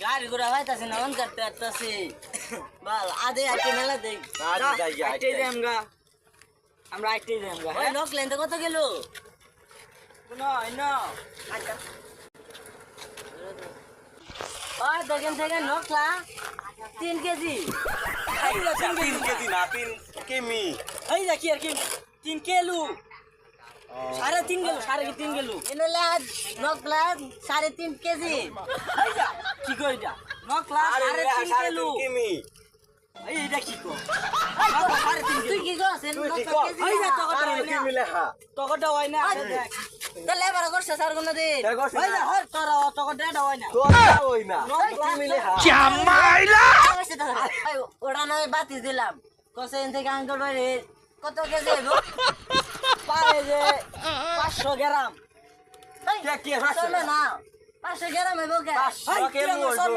গাড়ি ঘোড়া হইতাছে না অন করতে আসতেছি বল আদে আইতে মেলা দেই আইতে যাম গা আমরা আইতে যাম গা ওই নক লেন কত গেল না না আচ্ছা ওই দেখেন থেকে নকলা 3 কেজি 3 কেজি না 3 কিমি এই দেখি আর কি 3 কিলো 3.5 কিলো 3.5 কিলো এনলা নকলা 3.5 কেজি এই যা কি কই যা নকলা 3.5 কিলো কিমি এই এটা কি কো তুই কি করছেন নকলা কেজি এই যা টকটা হয় না কিমি লেখা টকটা হয় না দেখ তাহলে এবার করছ স্যার কোন দিন এই যা হর তোর টকটা হয় না তো ওই না কিমি লেখা ওটা নয় বাতি দিলাম কসেন থেকে আঙ্কল বাড়ি কত কেজি হইব পারে যে 500 গ্রাম কে চলো না 500 গ্রাম হইব কে 500 কেজি হইব